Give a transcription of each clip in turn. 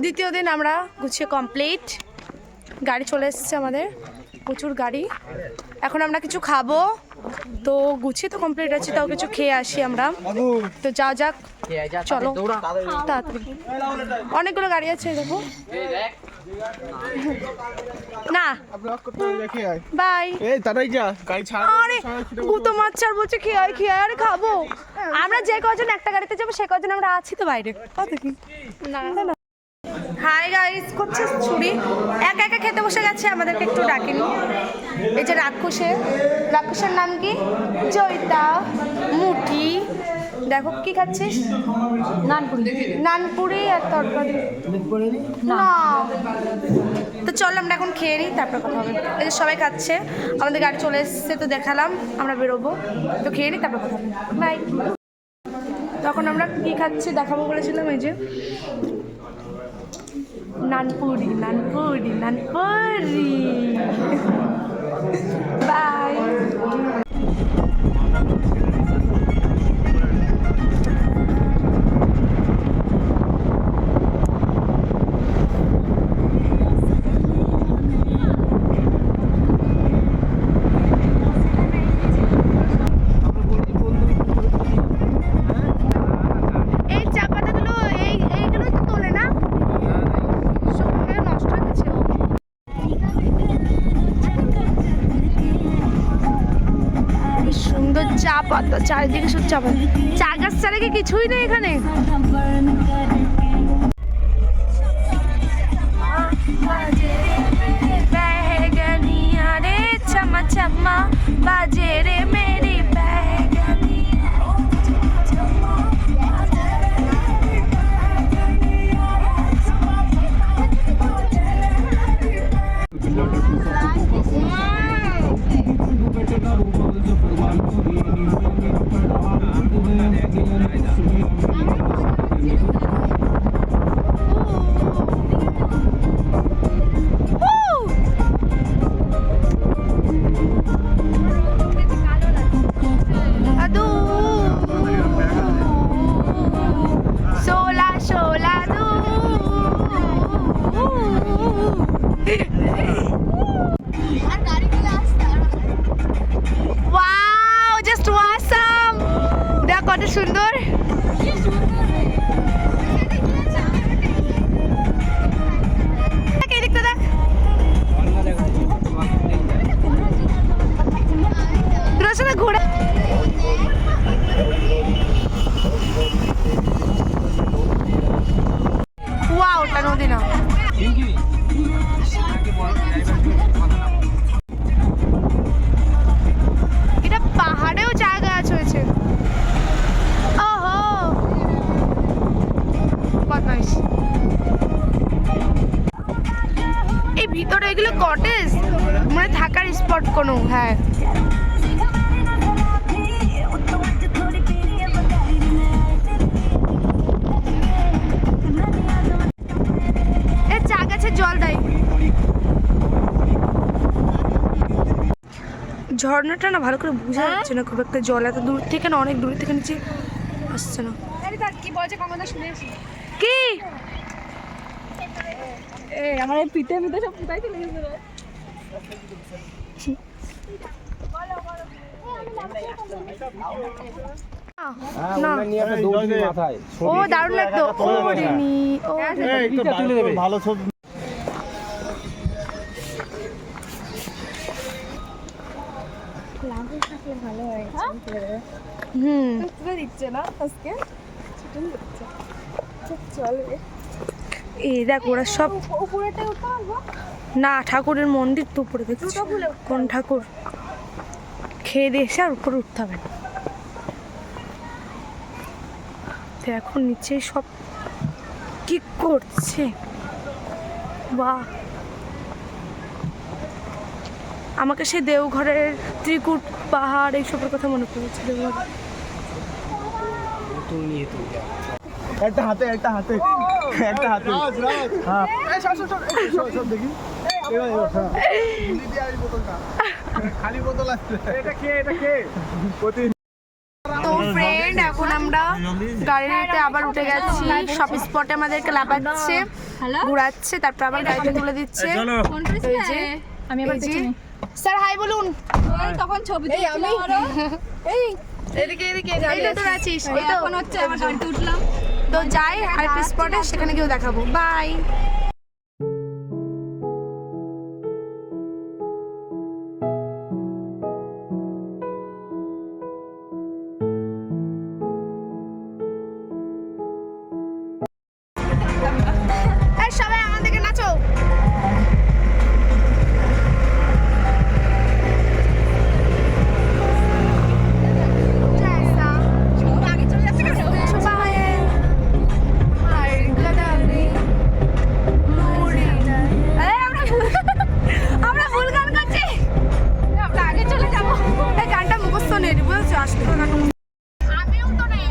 দ্বিতীয় দিন আমরা গুছিয়ে কমপ্লিট, গাড়ি চলে এসেছে আমাদের, প্রচুর গাড়ি। এখন আমরা কিছু খাবো, তো গুছিয়ে তো কমপ্লিট আছে, তাও কিছু খেয়ে আসি আমরা। তো যা যাক, চলো তাড়াতাড়ি। অনেকগুলো গাড়ি আছে দেখো না, বাই। আরে গুতো মাছ বলছে খেয়ে খেয়ে, আরে খাবো আমরা, যে কজন একটা গাড়িতে যাবো সে কজন আমরা আছি তো বাইরে, কত কি না। হাই গাইস, করছে ছুরি একা একা খেতে বসে গেছে, আমাদেরকে একটু ডাকেনি। এই যে রাক্ষসের নাম কি? জয়িতা। মুটি দেখো কি খাচ্ছিস? নানপুরি আর তরকারি না। তো চল আমরা এখন খেয়ে নিই, তারপর কথা হবে। এই যে সবাই খাচ্ছে, আমাদের গাড়ি চলে এসছে তো দেখালাম, আমরা বেরোবো, তো খেয়ে নিই তারপর কথা হবে। বাই। তখন আমরা কি খাচ্ছি দেখাবো বলেছিলাম, এই যে নানপুরি বাই। চা পাতা চারিদিকে শুধু চা পাতা, চা গাছ ছাড়া কি কিছুই নেই এখানে। বাজে রে মেরি সুন্দর। ঘুরে ওটা নদী না, এটা পাহাড়েও চা গাছ হয়েছে। এই ভিতরে এগুলো কটেজ, মানে থাকার স্পট কোনো। হ্যাঁ এ চা গাছে জল দেয়। ঝর্ণাটা না ভালো করে বোঝা যাচ্ছে না খুব একটা, জল এত দূর থেকে না, অনেক দূর থেকে নিচে আসছে না। কি বলছে কি আমার পিঠে সব কোথায় চলে গেছে। ও দারুণ লাগতো। ভালো ছবি ভালো হয়। দিচ্ছে না আজকে চলবে। এই দেখ ওরা সব না, ঠাকুরের মন্দির তো উপরে দেখছি। কোন ঠাকুর? খেয়ে দিয়ে এসে আর উপরে উঠতে হবে। এখন নিচে সব কি করছে, বাহ। আমাকে সেই দেওঘরের ত্রিকুট পাহাড় এইসবের কথা মনে পড়েছে। দেওঘর একটা হাতে দেখি খালি বোতল আসছে। তো ফ্রেন্ড, এখন আমরা গাড়িতে আবার উঠে গেছি। সব স্পটে আমাদেরকে লাগাচ্ছে, ঘুরাচ্ছে, তারপর আবার গাড়িতে তুলে দিচ্ছে। আমি আবার পেছনে। স্যার হাই বলুন। তখন ছবি তুলছি আমি। এই এদিকে এই তো তোরা আছিস। এই তো এখন হচ্ছে আমার গাড়িতে উঠলাম। তো যাই আরেকটা স্পটে, সেখানে গিয়েও দেখাবো। বাই। সবাই আমাদেরকে নাচো। আমরা ভুল গান করছি, আমরা আগে চলে যাবো। এই গানটা মুখস্থ নেই, বুঝেছো? আসলে আমিও তো নেই।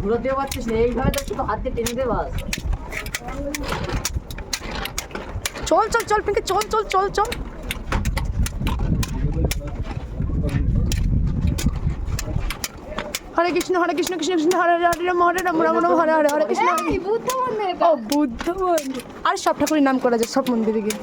ঘুরোতে পারছিস না, এইভাবে তো শুধু হাত দিয়ে টেনে দে বাস। চল চল চল পিঙ্কি, চল চল চল চল। হরে কৃষ্ণ কৃষ্ণ কৃষ্ণ হরে হরে রাম হরে রাম রাম রাম হরে হরে হরে কৃষ্ণ। বুদ্ধ মন্দির। ও বুদ্ধ মন্দির। আর সব ঠাকুরের নাম করা যায়, সব মন্দিরে গিয়ে।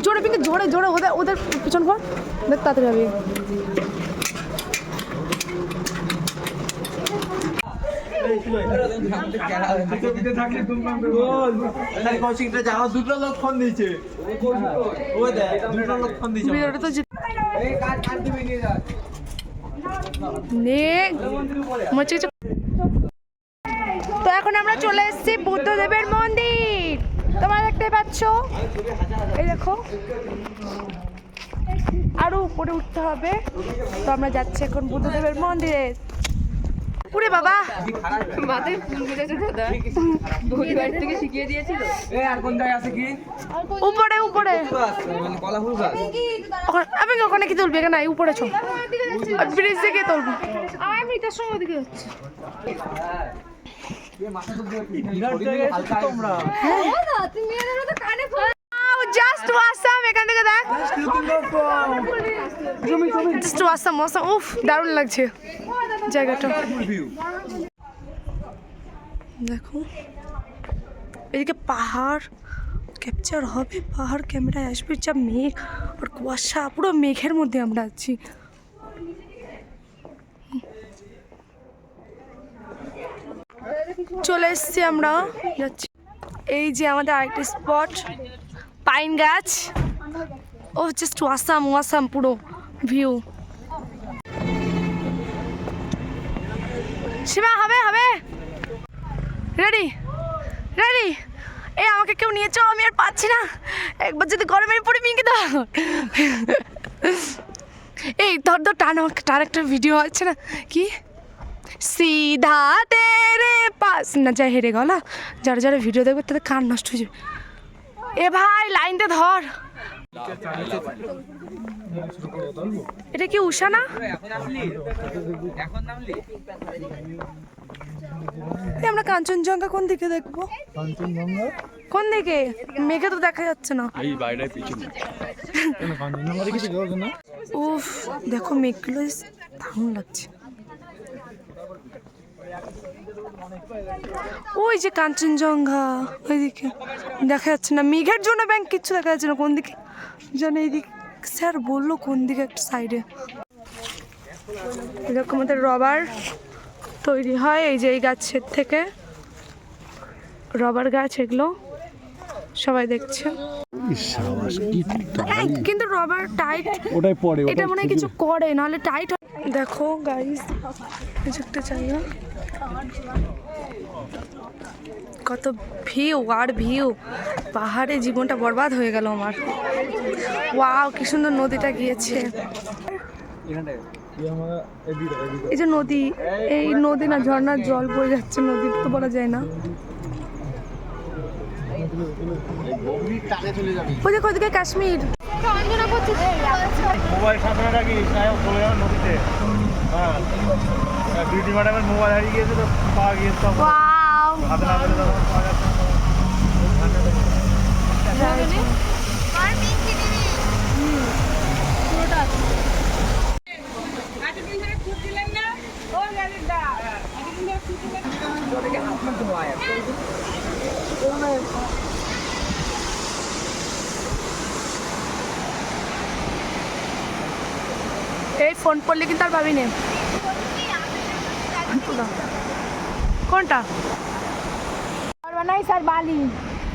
জোরে পিঙ্কি, জোরে জোরে, ওদের ওদের পিছন পর, দেখ তাড়াতাড়ি হবে। দুটো লোক ফোন দিয়েছে, দুটো লোক ফোন দিয়েছে। ভিডিওটা তো নে মচে। তো এখন আমরা চলে এসেছি বুদ্ধদেবের মন্দির, তোমরা দেখতে পাচ্ছ। এই দেখো, আরো উপরে উঠতে হবে। তো আমরা যাচ্ছি এখন বুদ্ধদেবের মন্দিরে। পুরে বাবা মাথায় ফুল গুজেছে দাদা। বৌদি বাড়ি থেকে শিখিয়ে দিয়েছিল। এই আর কোন জায়গায় আছে কি? উপরে উপরে মানে কলা ফুল গাছ। আমি ওখানে কি তুলবি? এখানে উপরে ছো, ব্রিজ থেকে তুলবো। আমি তার সঙ্গে ওদিকে যাচ্ছি। তোমরা তুমি এর তো কানে ফুল। জাস্ট ওয়াসাম, এখান থেকে দেখ, জাস্ট ওয়াসাম ওয়াসাম। উফ, দারুণ লাগছে জায়গাটা। দেখো এদিকে পাহাড় ক্যাপচার হবে, পাহাড় ক্যামেরায় আসবে। যা মেঘ আর কুয়াশা, পুরো মেঘের মধ্যে আমরা আছি। চলে এসছি আমরা, যাচ্ছি। এই যে আমাদের আরেকটা স্পট, পাইন গাছ। ও জাস্ট ওয়াসাম ওয়াসাম পুরো ভিউ। সীমা হবে হবে, রেডি রেডি। এই আমাকে কেউ নিয়ে চো, আমি আর পাচ্ছি না। একবার যদি গরমে পড়ে মিঙ্কি দাও। এই ধর ধর টান একটা ভিডিও আছে না কি সিধা তেরে পাস না যায় হেরে গলা যারা যারা ভিডিও দেখবে তাদের কান নষ্ট হয়ে যাবে এ ভাই লাইনটা ধর এটা কি উষা না আমরা কাঞ্চনজঙ্ঘা কোন দিকে দেখবো কোন দিকে মেঘে তো দেখা যাচ্ছে না উফ দেখো মেঘগুলো দারুণ লাগছে ওই যে কাঞ্চনজঙ্ঘা ওইদিকে দেখা যাচ্ছে না মেঘের জন্য ব্যাংক কিচ্ছু দেখা যাচ্ছে না কোন দিকে জানো এইদিকে স্যার বললো কোন দিকে একটা সাইডে এরকম আমাদের রবার তৈরি হয় এই যে এই গাছের থেকে রবার গাছ এগুলো সবাই দেখছে কিন্তু রবার টাইট ওটাই পড়ে এটা মনে হয় কিছু করে নাহলে টাইট দেখো গাইস কিছু একটা জায়গা কত ভিউ আর ভিউ পাহাড়ে জীবনটা বরবাদ হয়ে গেল আমার ওয়াও কি সুন্দর নদীটা গিয়েছে এই যে নদী এই নদী না ঝর্ণার জল বয়ে যাচ্ছে নদী তো বলা যায় না ওই দেখো ওদিকে কাশ্মীর মোবাইল সামনে রাখিস নায়ক চলে যাবে নদীতে হ্যাঁ বিউটি ম্যাডামের মোবাইল হারিয়ে গিয়েছে তো পাওয়া গিয়েছে তখন ওয়াও হাতে না পেলে তখন পাওয়া যাচ্ছে এই ফোন পড়লে কিন্তু আর ভাবি নে কোনটা বানাই স্যার বালি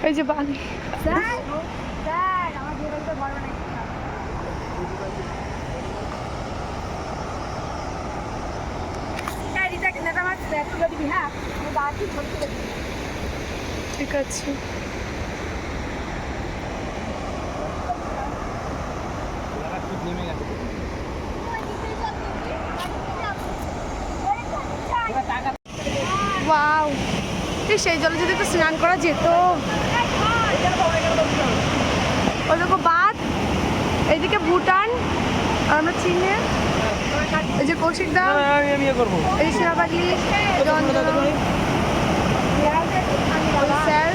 এই যে বালি স্যার স্যার আমার জীবন তো বড় বানাই স্যার এটা কিনা আমার স্যার তুলে দিবি হ্যাঁ আমি বাকি ছোট করে দিবি ঠিক আছে ওয়াও এই সেই জলে যদি একটু স্নান করা যেত ওই দেখো বাঁধ এইদিকে ভুটান আর আমরা চীনে এই যে কৌশিক দা এই সেনাবাগি স্যার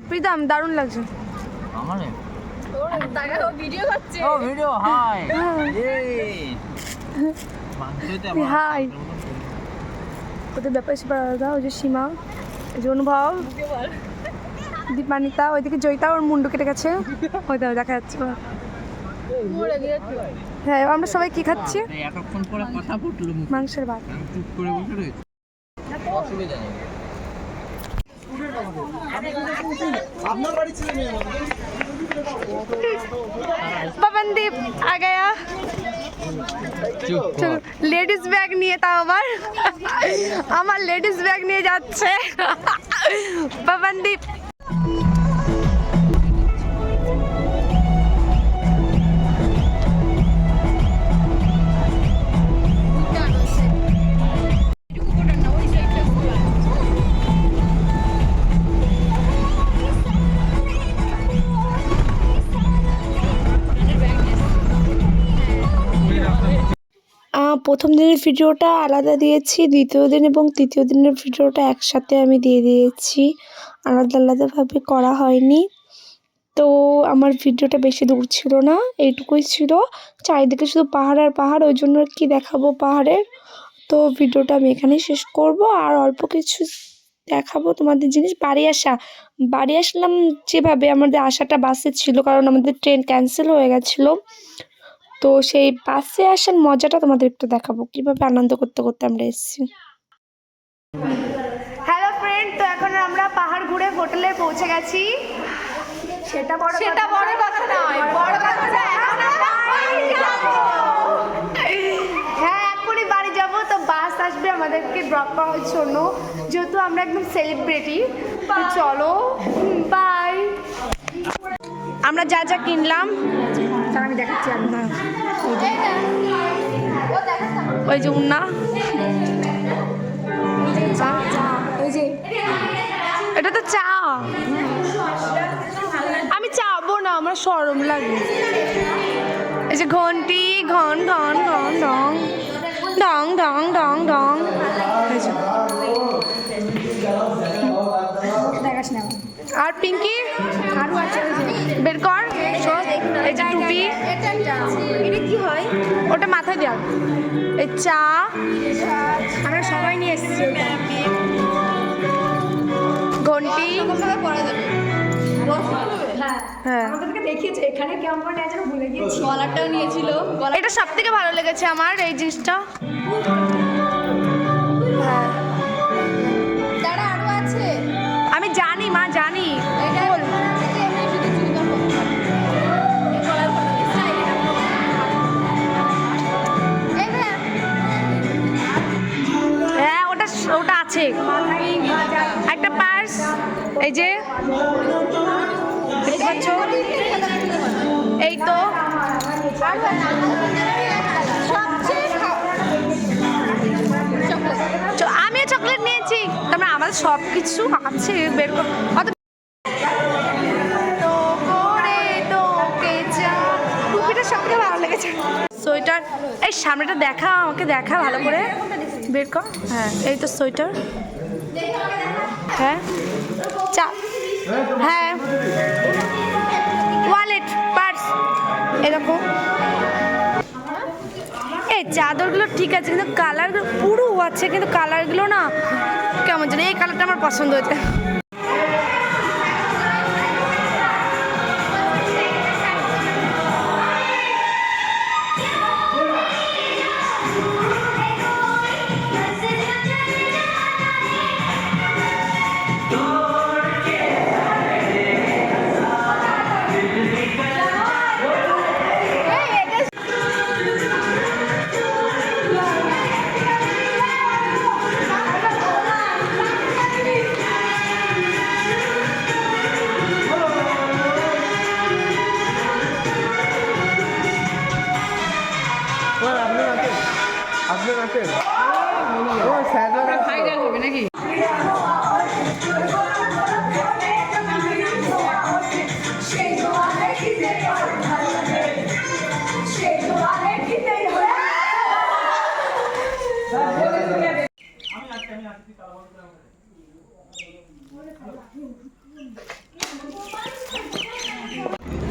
প্রীতম দারুণ লাগছে ভিডিও করছে ও ভিডিও হাই হাই ওদের ব্যাপার স্যাপার আলাদা ওই যে সীমা ওই যে অনুভব দীপানিতা ওইদিকে জয়িতা ওর মুন্ডু কেটে গেছে ওই দেখা যাচ্ছে হ্যাঁ আমরা সবাই কি খাচ্ছি এতক্ষণ পরে কথা ফুটলো মাংসের ভাত চুপ করে বসে রয়েছে অসুবিধা নেই पवनदीप आ गया চলো লেডিস ব্যাগ নিয়ে তাও আবার আমার লেডিস ব্যাগ নিয়ে যাচ্ছে পবনদীপ প্রথম দিনের ভিডিওটা আলাদা দিয়েছি দ্বিতীয় দিন এবং তৃতীয় দিনের ভিডিওটা একসাথে আমি দিয়ে দিয়েছি আলাদা আলাদাভাবে করা হয়নি তো আমার ভিডিওটা বেশি দূর ছিল না এইটুকুই ছিল চারিদিকে শুধু পাহাড় আর পাহাড় ওই জন্য কি দেখাবো পাহাড়ের তো ভিডিওটা আমি এখানেই শেষ করব আর অল্প কিছু দেখাবো তোমাদের জিনিস বাড়ি আসলাম যেভাবে আমাদের আসাটা বাসে ছিল কারণ আমাদের ট্রেন ক্যান্সেল হয়ে গেছিলো তো সেই বাসে আসার মজাটা তোমাদের একটু দেখাবো কিভাবে আনন্দ করতে করতে আমরা এসেছি হ্যালো ফ্রেন্ড তো এখন আমরা পাহাড় ঘুরে হোটেলে পৌঁছে গেছি সেটা বড় কথা নয় বড় কথা হ্যাঁ এখনই বাড়ি যাব তো বাস আসবে আমাদেরকে ড্রপ করার জন্য যেহেতু আমরা একদম সেলিব্রিটি চলো বাই। আমরা যা যা কিনলাম আমি দেখাচ্ছি না, ওই যে উন্না, ওই যে এটা তো চা। আমি চাবো না, আমার শরম লাগে। এই যে ঘন্টি, ঘন ঘন ঘন ঢং ঢং ঢং ঢং ঢং। এই যে। দেখাস না আর পিঙ্কি আরও আছে বের কর সব। এই যে টুপি, এটা কি হয়? ওটা মাথায় দেওয়া। এই চা আমরা সবাই নিয়ে এসেছি ঘন্টি। হ্যাঁ হ্যাঁ, আমাদেরকে দেখিয়েছে এখানে কেমন করে নেয় যেন ভুলে গিয়েছি। গলারটাও নিয়েছিল। এটা সব থেকে ভালো লেগেছে আমার এই জিনিসটা। হ্যাঁ তারা আরও আছে। আমি জানি মা, জানি। বল। হ্যাঁ, ওটা ওটা আছে। একটা পার্স, এই যে দেখতে পাচ্ছ, এই তো। আমিও চকলেট নিয়েছি, তারপরে আমাদের সব কিছু আছে বের কর। অত তো করে তোকে চা, টুপিটা সবথেকে ভালো লেগেছে। সোয়েটার, এই সামনেটা দেখা, আমাকে দেখা ভালো করে বের কর। হ্যাঁ, এই তো সোয়েটার। হ্যাঁ, চা, হ্যাঁ, ওয়ালেট, পার্স, এরকম। এই চাদরগুলো ঠিক আছে, কিন্তু কালারগুলো পুরো আছে, কিন্তু কালারগুলো না কেমন জানি। এই কালারটা আমার পছন্দ হয়েছে। আপনার আছেন ও স্যার ভাইরাল হবে নাকি?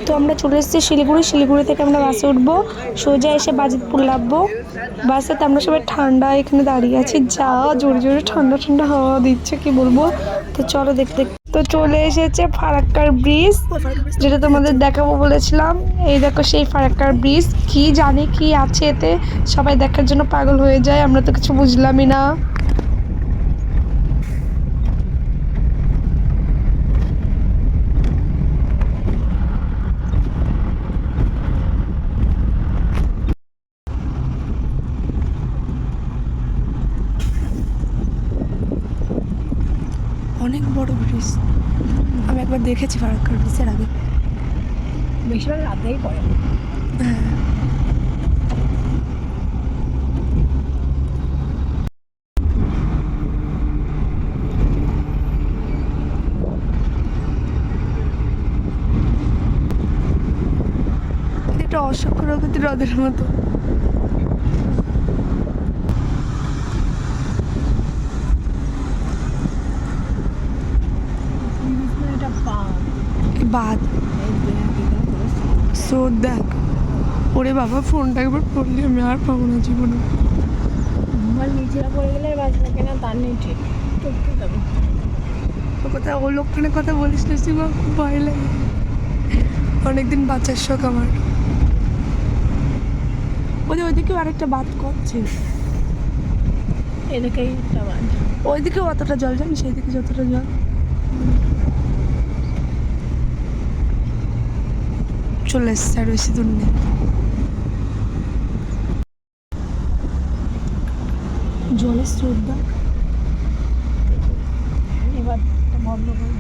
তো আমরা চলে এসেছি শিলিগুড়ি। শিলিগুড়ি থেকে আমরা বাসে উঠবো, সোজা এসে বাজিতপুর নামবো। বাসেতে আমরা সবাই ঠান্ডা এখানে দাঁড়িয়ে আছি, যা জোরে জোরে ঠান্ডা ঠান্ডা হাওয়া দিচ্ছে কি বলবো। তো চলো দেখতে। তো চলে এসেছে ফারাক্কার ব্রিজ, যেটা তোমাদের দেখাবো বলেছিলাম। এই দেখো সেই ফারাক্কার ব্রিজ, কি জানি কি আছে এতে, সবাই দেখার জন্য পাগল হয়ে যায়, আমরা তো কিছু বুঝলামই না। অনেক বড় ব্রিজ, আমি একবার দেখেছি ফারাক্কার ব্রিজের আগে। বেশিরভাগ রাতেই পড়ে। হ্যাঁ, এটা অসংখ্য হ্রদের মতো। বাদ স্রোত দেখ। ওরে বাবা, ফোনটা একবার পড়লে আমি আর পাবো না জীবনে। মোবাইল নিচে পড়ে গেলে বাঁচবে কিনা তার নেই ঠিক। টপকে যাবে। ও কথা, ও লোকখানের কথা বলিস না সীমা, খুব ভয় লাগে। অনেকদিন বাচ্চার শখ আমার। ওইদিকেও আরেকটা বাদ করছে, এদিকেই একটা বাঁধ। ওইদিকেও অতটা জল, জানি সেইদিকে যতটা জল। চলে এসছে, আর বেশি দূর নেই। জলের স্রোত দেখ। এবার বন্ধ করে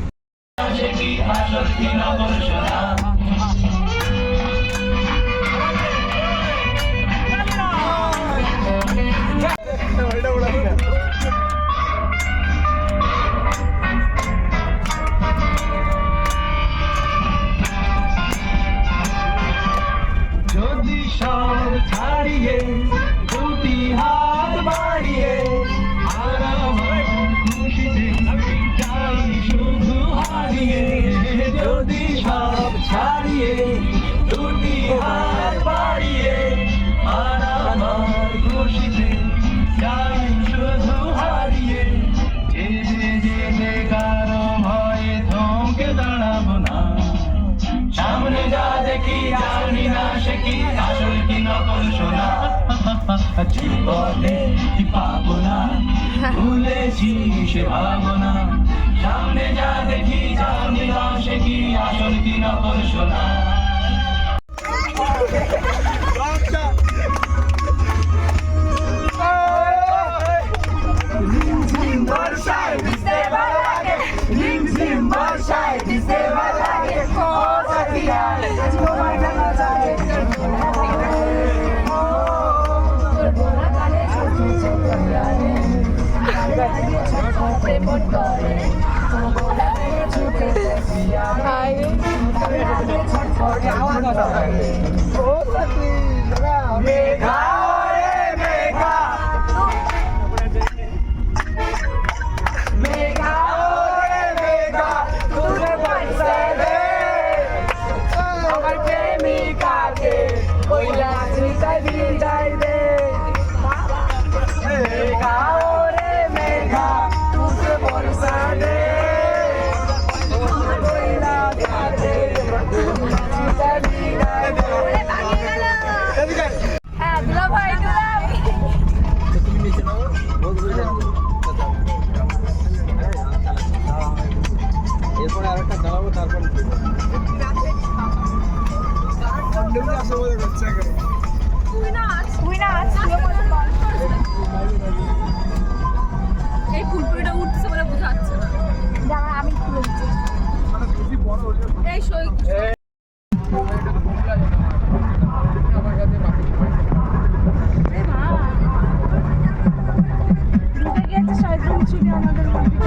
সব ছাড়িয়ে দুটি হাত বাড়িয়ে আর আমার খুশিতে যাই শুধু হারিয়ে যদি সব ছাড়িয়ে দুটি হাত বাড়িয়ে আর আমার খুশিতে যাই শুধু হারিয়ে যেতে যেতে কারো ভয়ে থমকে দাঁড়াবো না সামনে যা দেখি জানি না সে কি আসল কি নকল শোনা জীবনে কি পাবো না ভুলেছি সে ভাবনা সামনে যা দেখি জানি না সে কি আসল কি নকল শোনা বর্ষায় ভিজতে ভালো লাগে ঝিমঝিম বর্ষায় ভিজতে ভালো লাগে ও সাথীরা তোমার জানা যায় মেঘা রে মেঘা মেঘা রে মেঘা তুলে বর্ষা রে আমার প্রেমিকাকে ওই রাত্রিটাই বিদায় দে মেঘা রে মেঘা তুলে বর্ষা রে ওই রাত্রিটাই বিদায় দে হ্যাঁ দুলা ভাই এরপরে আরেকটা চালাবো তারপর এই ফুলপুরিটা উঠছে বলে বোঝা যাচ্ছে না আমি খুলে দিচ্ছি এই সই ঢুকে গিয়েছে শয়তান ছিল আমাদের মধ্যে